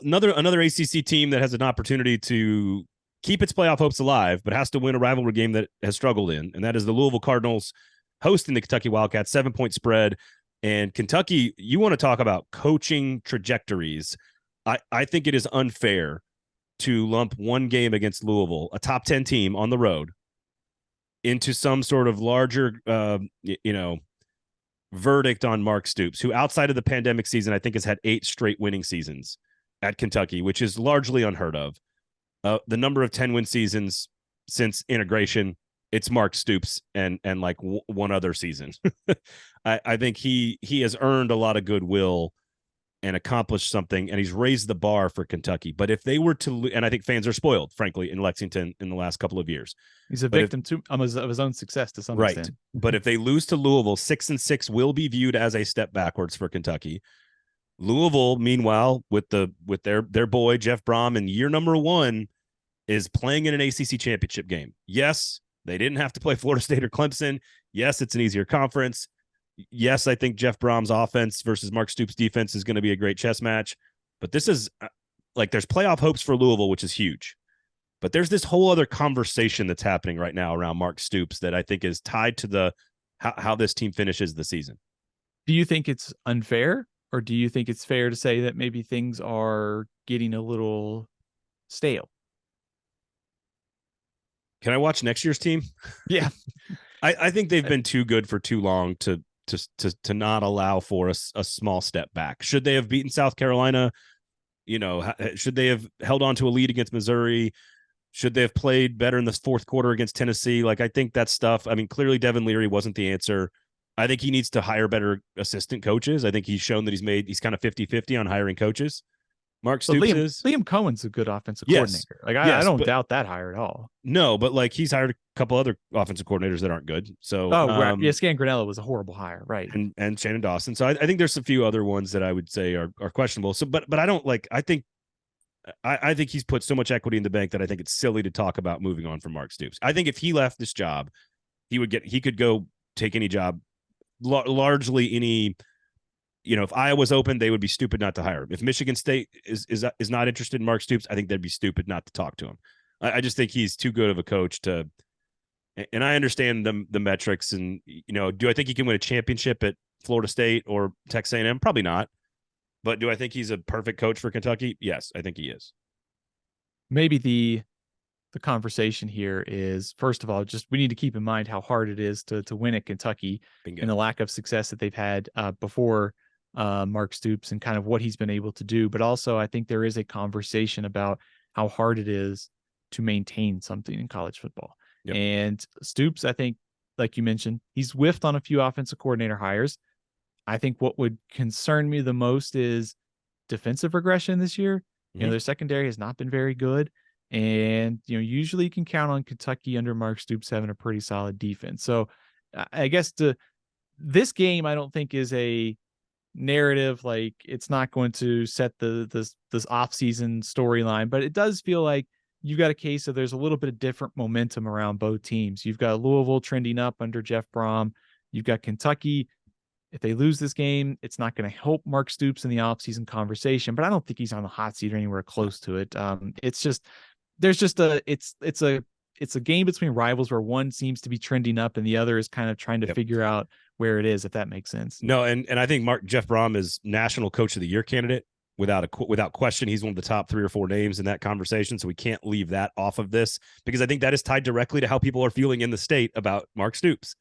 another ACC team that has an opportunity to keep its playoff hopes alive, but has to win a rivalry game that has struggled in, and that is the Louisville Cardinals hosting the Kentucky Wildcats, 7-point spread. And Kentucky, you want to talk about coaching trajectories. I think it is unfair to lump one game against Louisville, a top 10 team on the road, into some sort of larger, verdict on Mark Stoops, who outside of the pandemic season, I think has had 8 straight winning seasons at Kentucky, which is largely unheard of. The number of 10-win seasons since integration, it's Mark Stoops and like one other season. I think he has earned a lot of goodwill and accomplished something, and he's raised the bar for Kentucky. But if they were to, and I think fans are spoiled, frankly, in Lexington in the last couple of years. He's a victim of his own success to some extent. But if they lose to Louisville, 6-6 will be viewed as a step backwards for Kentucky. Louisville, meanwhile, with their boy Jeff Brohm in year number 1, is playing in an ACC championship game. Yes, they didn't have to play Florida State or Clemson. Yes, it's an easier conference. Yes, I think Jeff Brom's offense versus Mark Stoops' defense is going to be a great chess match. But this is there's playoff hopes for Louisville, which is huge. But there's this whole other conversation that's happening right now around Mark Stoops that I think is tied to how this team finishes the season. Do you think it's unfair, or do you think it's fair to say that maybe things are getting a little stale? Can I watch next year's team? Yeah. I think they've been too good for too long to not allow for a small step back. Should they have beaten South Carolina? Should they have held on to a lead against Missouri? Should they have played better in the fourth quarter against Tennessee? I think that stuff, clearly Devin Leary wasn't the answer. I think he needs to hire better assistant coaches. I think he's shown that he's kind of 50-50 on hiring coaches. Mark Stoops Liam Cohen's a good offensive coordinator. I don't doubt that hire at all. No, but he's hired a couple other offensive coordinators that aren't good. So Scan Granella was a horrible hire, right? And Shannon Dawson. So I think there's a few other ones that I would say are questionable. So but I don't I think he's put so much equity in the bank that I think it's silly to talk about moving on from Mark Stoops. I think if he left this job, he could go take any job, largely any. If Iowa's open, they would be stupid not to hire him. If Michigan State is not interested in Mark Stoops, I think they'd be stupid not to talk to him. I just think he's too good of a coach to. And I understand the metrics, and do I think he can win a championship at Florida State or Texas A&M? Probably not. But do I think he's a perfect coach for Kentucky? Yes, I think he is. Maybe the conversation here is, first of all, just we need to keep in mind how hard it is to win at Kentucky. Bingo. And the lack of success that they've had before Mark Stoops and kind of what he's been able to do. But also, I think there is a conversation about how hard it is to maintain something in college football. Yep. And Stoops, I think, like you mentioned, he's whiffed on a few offensive coordinator hires. I think what would concern me the most is defensive regression this year. Mm-hmm. Their secondary has not been very good. And, usually you can count on Kentucky under Mark Stoops having a pretty solid defense. So I guess this game, I don't think is a narrative. It's not going to set this off-season storyline, but it does feel like you've got a case of there's a little bit of different momentum around both teams. You've got Louisville trending up under Jeff Brohm. You've got Kentucky. If they lose this game, it's not going to help Mark Stoops in the offseason conversation, but I don't think he's on the hot seat or anywhere close to it. It's just, it's a game between rivals where one seems to be trending up and the other is kind of trying to figure out where it is, if that makes sense. No. And I think Jeff Brohm is National Coach of the Year candidate without question. He's one of the top 3 or 4 names in that conversation. So we can't leave that off of this, because I think that is tied directly to how people are feeling in the state about Mark Stoops.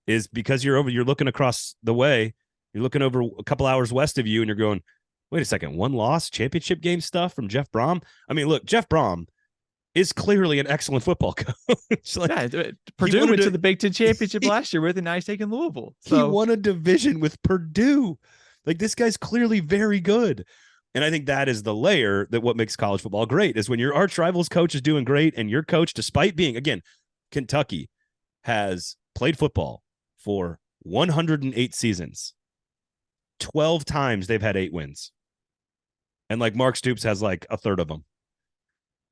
Is because you're looking across the way, you're looking over a couple hours west of you, and you're going, wait a second, 1 loss championship game stuff from Jeff Brohm. Look, Jeff Brohm is clearly an excellent football coach. Purdue went to the Big Ten championship last year with, and now he's taking Louisville. So. He won a division with Purdue. This guy's clearly very good. And I think that is the layer that what makes college football great is when your arch rival's coach is doing great, and your coach, despite being, again, Kentucky has played football for 108 seasons. 12 times they've had 8 wins. And Mark Stoops has a third of them.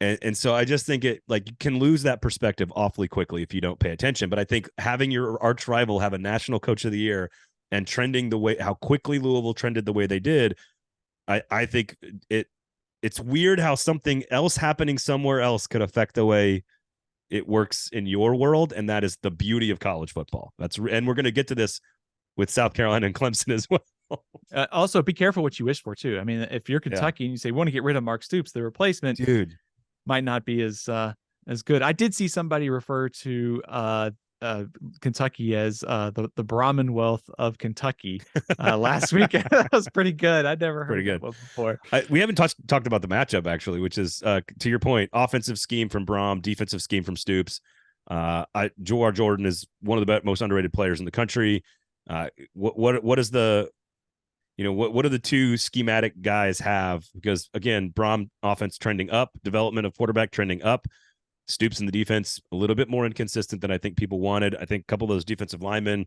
And so I just think it you can lose that perspective awfully quickly if you don't pay attention. But I think having your arch rival have a national coach of the year and trending the way how quickly Louisville trended the way they did, I think it's weird how something else happening somewhere else could affect the way it works in your world. And that is the beauty of college football. And we're going to get to this with South Carolina and Clemson as well. Also, be careful what you wish for too. I mean, if you're Kentucky and you say want to get rid of Mark Stoops, the replacement might not be as good. I did see somebody refer to Kentucky as the Brohm-monwealth of Kentucky last week. That was pretty good. I'd never heard that one before. We haven't talked about the matchup actually, which is to your point, offensive scheme from Brohm, defensive scheme from Stoops. Jewar Jordan is one of the most underrated players in the country. What is the what do the two schematic guys have? Because again, Brohm offense trending up, development of quarterback trending up. Stoops in the defense a little bit more inconsistent than I think people wanted. I think a couple of those defensive linemen,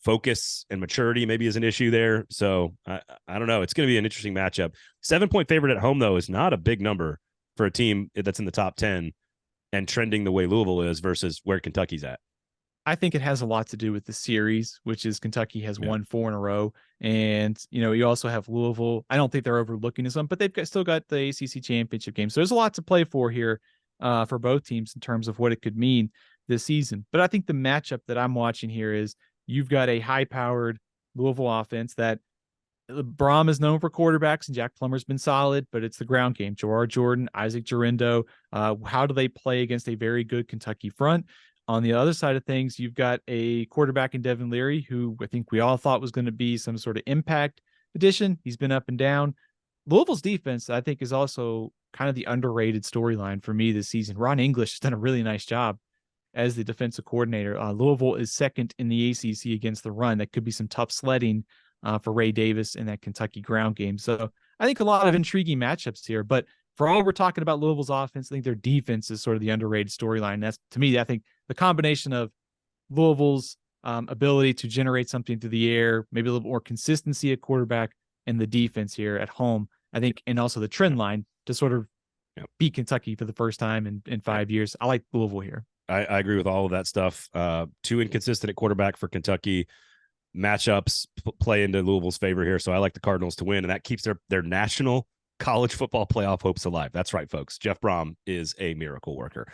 focus and maturity maybe is an issue there. So I don't know. It's going to be an interesting matchup. 7-point favorite at home though is not a big number for a team that's in the top 10 and trending the way Louisville is versus where Kentucky's at. I think it has a lot to do with the series, which is Kentucky has won 4 in a row. And, you also have Louisville. I don't think they're overlooking this one, but they've still got the ACC Championship game. So there's a lot to play for here for both teams in terms of what it could mean this season. But I think the matchup that I'm watching here is you've got a high-powered Louisville offense that Brohm is known for quarterbacks, and Jack Plummer's been solid, but it's the ground game. Jewar Jordan, Isaac Jurindo. How do they play against a very good Kentucky front? On the other side of things, you've got a quarterback in Devin Leary, who I think we all thought was going to be some sort of impact addition. He's been up and down. Louisville's defense, I think, is also kind of the underrated storyline for me this season. Ron English has done a really nice job as the defensive coordinator. Louisville is second in the ACC against the run. That could be some tough sledding for Ray Davis in that Kentucky ground game. So I think a lot of intriguing matchups here. But for all we're talking about Louisville's offense, I think their defense is sort of the underrated storyline. That's, to me, I think the combination of Louisville's ability to generate something through the air, maybe a little more consistency at quarterback, and the defense here at home, I think, and also the trend line to sort of beat Kentucky for the first time in 5 years. I like Louisville here. I agree with all of that stuff. Too inconsistent at quarterback for Kentucky. Matchups play into Louisville's favor here, so I like the Cardinals to win, and that keeps their national college football playoff hopes alive. That's right, folks. Jeff Brohm is a miracle worker.